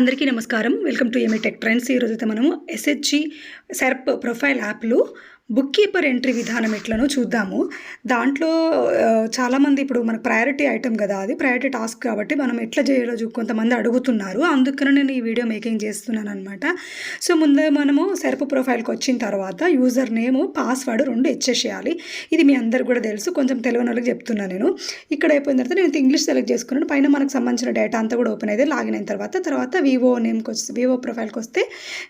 అందరికీ నమస్కారం. Welcome to YeMee TechTrendz. ఈరోజైతే మనము SHG SERP ప్రొఫైల్ యాప్లో బుక్ కీపర్ ఎంట్రీ విధానం ఎట్లనో చూద్దాము. దాంట్లో చాలామంది ఇప్పుడు మనకు ప్రయారిటీ ఐటమ్ కదా, అది ప్రయారిటీ టాస్క్ కాబట్టి మనం ఎట్లా చేయాలో కొంతమంది అడుగుతున్నారు. అందుకని నేను ఈ వీడియో మేకింగ్ చేస్తున్నాను అనమాట. సో ముందే మనము SERP ప్రొఫైల్కి వచ్చిన తర్వాత యూజర్ నేమ్ పాస్వర్డ్ 2 ఇచ్చేసేయాలి. ఇది మీ అందరికి కూడా తెలుసు, కొంచెం తెలియని వాళ్ళకి చెప్తున్నాను నేను. ఇక్కడ అయిపోయిన తర్వాత నేను ఇంగ్లీష్ సెలెక్ట్ చేసుకున్నాను. పైన మనకు సంబంధించిన డేటా అంతా కూడా ఓపెన్ అయితే లాగిన్ అయిన తర్వాత వివో నేమ్కి వస్తే, వివో ప్రొఫైల్కి వస్తే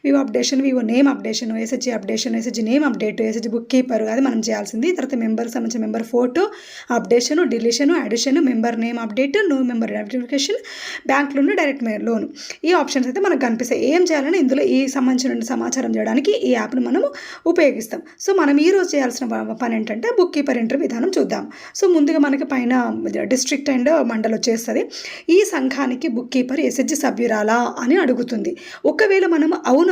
VO updation, VO name updation, SHG updation, SHG name update, SHG book keeper, అది మనం చేయాల్సింది. తర్వాత మెంబర్కి సంబంధించిన member photo updation, deletion, addition, member name update, no member identification, bank loan, direct loan, ఈ ఆప్షన్స్ అయితే మనకు కనిపిస్తాయి. ఏం చేయాలని ఇందులో ఈ సంబంధించిన సమాచారం చేయడానికి ఈ యాప్ను మనము ఉపయోగిస్తాం. సో మనం ఈరోజు చేయాల్సిన పని ఏంటంటే బుక్ కీపర్ ఎంట్రీ విధానం చూద్దాం. సో ముందుగా మనకి పైన డిస్ట్రిక్ట్ అండ్ మండల్ వచ్చేస్తుంది. ఈ సంఘానికి బుక్ కీపర్ SHG సభ్యురాలా అని అడుగుతుంది. ఒకవేళ మనం అవును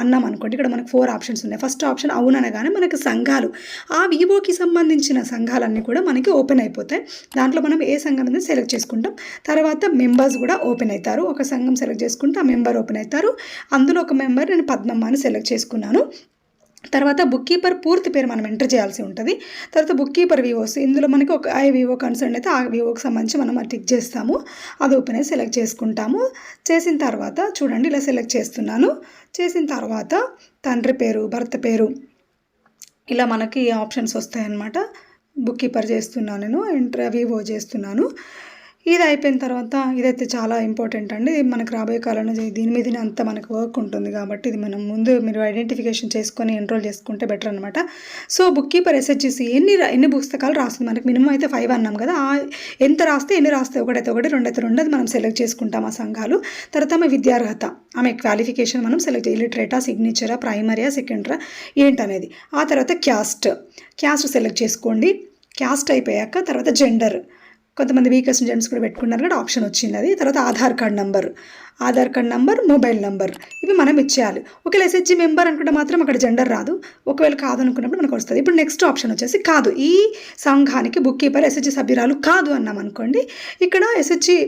అన్నాం అనుకోండి, ఇక్కడ మనకు 4 ఆప్షన్స్ ఉన్నాయి. ఫస్ట్ ఆప్షన్ అవును అనగానే మనకు సంఘాలు, ఆ వివోకి సంబంధించిన సంఘాలన్నీ కూడా మనకి ఓపెన్ అయిపోతాయి. దాంట్లో మనం ఏ సంఘం అనేది సెలెక్ట్ చేసుకుంటాం. తర్వాత మెంబర్స్ కూడా ఓపెన్ అవుతారు. ఒక సంఘం సెలెక్ట్ చేసుకుంటే ఆ మెంబర్ ఓపెన్ అవుతారు. అందులో ఒక మెంబర్ నేను పద్మమ్మ అని సెలెక్ట్ చేసుకున్నాను. తర్వాత బుక్ కీపర్ పూర్తి పేరు మనం ఎంటర్ చేయాల్సి ఉంటుంది. తర్వాత బుక్ కీపర్ వివోస్, ఇందులో మనకి ఒక వివో కన్సర్న్ అయితే ఆ వివోకి సంబంధించి మనం టిక్ చేస్తాము. అది ఓపెన్ అయ్యి సెలెక్ట్ చేసుకుంటాము. చేసిన తర్వాత చూడండి ఇలా సెలెక్ట్ చేస్తున్నాను. చేసిన తర్వాత తండ్రి పేరు, భర్త పేరు, ఇలా మనకి ఆప్షన్స్ వస్తాయన్నమాట. బుక్ కీపర్ చేస్తున్నాను, నేను ఎంటర్ వివో చేస్తున్నాను. ఇది అయిపోయిన తర్వాత ఇదైతే చాలా ఇంపార్టెంట్ అండి. మనకు రాబోయే కాలంలో దీని మీదనే అంత మనకు వర్క్ ఉంటుంది కాబట్టి ఇది మనం ముందు మీరు ఐడెంటిఫికేషన్ చేసుకొని ఎన్రోల్ చేసుకుంటే బెటర్ అనమాట. సో బుక్ కీపర్ SHGC ఎన్ని పుస్తకాలు రాస్తుంది, మనకి మినిమం అయితే 5 అన్నాం కదా, ఎంత రాస్తే ఎన్ని రాస్తే, ఒకటైతే 1, 2 అయితే 2, అది మనం సెలెక్ట్ చేసుకుంటాం ఆ సంఘాలు. తర్వాత ఆమె విద్యార్హత, ఆమె క్వాలిఫికేషన్ మనం సెలెక్ట్ చేయాలి. లిటరేటా, సిగ్నేచరా, ప్రైమరీయా, సెకండరా ఏంటనేది. ఆ తర్వాత క్యాస్ట్ సెలెక్ట్ చేసుకోండి. క్యాస్ట్ అయిపోయాక తర్వాత జెండర్, కొంతమంది వీకెస్ట్ జెంట్స్ కూడా పెట్టుకున్నారు కూడా ఆప్షన్ వచ్చింది అది. తర్వాత Aadhaar card number, mobile number, ఇవి మనం ఇచ్చేయాలి. ఒకవేళ SHG మెంబర్ అనుకుంటే మాత్రం అక్కడ జెండర్ రాదు. ఒకవేళ కాదు అనుకున్నప్పుడు మనకు వస్తుంది. ఇప్పుడు నెక్స్ట్ ఆప్షన్ వచ్చేసి కాదు, ఈ సంఘానికి బుక్ కీపర్ SHG సభ్యురాలు కాదు అన్నాం అనుకోండి, ఇక్కడ SHG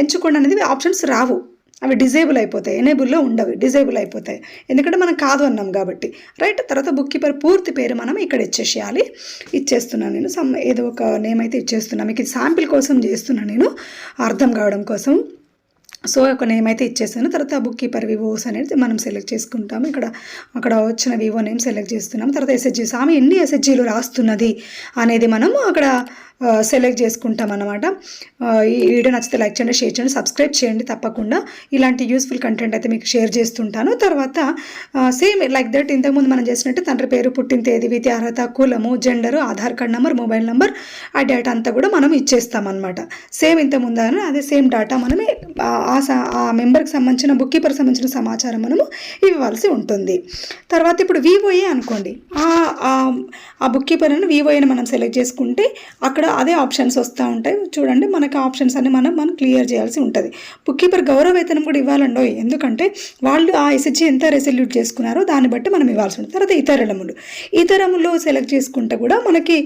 ఎంచుకోండి అనేది ఆప్షన్స్ రావు, అవి డిజేబుల్ అయిపోతాయి. ఎనేబుల్లో ఉండవు, డిజేబుల్ అయిపోతాయి, ఎందుకంటే మనం కాదు అన్నాం కాబట్టి. రైట్. తర్వాత బుక్ కీపర్ పూర్తి పేరు మనం ఇక్కడ ఇచ్చేసేయాలి. ఇచ్చేస్తున్నాను నేను, ఏదో ఒక నేమ్ అయితే ఇచ్చేస్తున్నాను. మీకు ఇది శాంపిల్ కోసం చేస్తున్నాను నేను, అర్థం కావడం కోసం. సో ఒక నేమ్ అయితే ఇచ్చేసాను. తర్వాత బుక్ కీపర్ వివోస్ అనేది మనం సెలెక్ట్ చేసుకుంటాము. అక్కడ వచ్చిన వివో నేమ్ సెలెక్ట్ చేస్తున్నాము. తర్వాత SHG ఆమె ఎన్ని SHGలు రాస్తున్నది అనేది మనము అక్కడ సెలెక్ట్ చేసుకుంటాం అన్నమాట. ఈ వీడియో నచ్చితే లైక్ చేయండి, షేర్ చేయండి, సబ్స్క్రైబ్ చేయండి తప్పకుండా. ఇలాంటి యూస్ఫుల్ కంటెంట్ అయితే మీకు షేర్ చేస్తుంటాను. తర్వాత సేమ్ లైక్ దట్ ఇంతకుముందు మనం చేసినట్టు తండ్రి పేరు, పుట్టిన తేదీ, విద్యార్హత, కులము, gender, Aadhaar card number, mobile number, ఆ డేటా అంతా కూడా మనం ఇచ్చేస్తాం అనమాట. సేమ్ ఇంతకుముందు అదే సేమ్ డేటా మనమే ఆ మెంబర్కి సంబంధించిన, బుక్ కీపర్కి సంబంధించిన సమాచారం మనము ఇవ్వాల్సి ఉంటుంది. తర్వాత ఇప్పుడు వివోఏ అనుకోండి, ఆ బుక్ కీపర్ అని వివోఏని మనం సెలెక్ట్ చేసుకుంటే అక్కడ అదే ఆప్షన్స్ వస్తూ ఉంటాయి. చూడండి మనకి ఆప్షన్స్ అన్ని మనం క్లియర్ చేయాల్సి ఉంటుంది. బుక్ కీపర్ గౌరవ వేతనం కూడా ఇవ్వాలండో, ఎందుకంటే వాళ్ళు ఆ SHG ఎంత రెసల్యూట్ చేసుకున్నారో దాన్ని బట్టి మనం ఇవ్వాల్సి ఉంటుంది. తర్వాత ఇతరములు సెలెక్ట్ చేసుకుంటే కూడా మనకి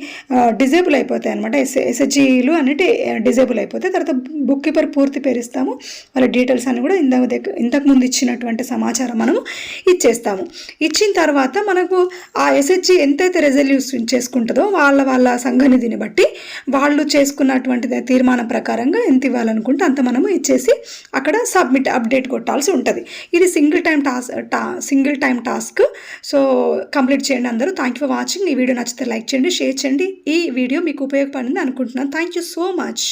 డిజేబుల్ అయిపోతాయి అనమాట. SHGలు అనేవి డిజేబుల్ అయిపోతాయి. తర్వాత బుక్ కీపర్ పూర్తి పేరు ఇస్తాము, వాళ్ళ డీటెయిల్స్ అన్ని కూడా ఇంతకుముందు ఇచ్చినటువంటి సమాచారం మనము ఇచ్చేస్తాము. ఇచ్చిన తర్వాత మనకు ఆ SHG ఎంతైతే రెజల్యూషన్ చేసుకుంటుందో వాళ్ళ సంఘనిధిని బట్టి వాళ్ళు చేసుకున్నటువంటి తీర్మానం ప్రకారంగా ఎంత ఇవ్వాలనుకుంటే అంత మనము ఇచ్చేసి అక్కడ సబ్మిట్, అప్డేట్ కొట్టాల్సి ఉంటుంది. ఇది single time task. So complete చేయండి అందరూ. Thank you for watching. ఈ వీడియో నచ్చితే లైక్ చేయండి, షేర్ చేయండి. ఈ వీడియో మీకు ఉపయోగపడింది అనుకుంటున్నాను. Thank you so much.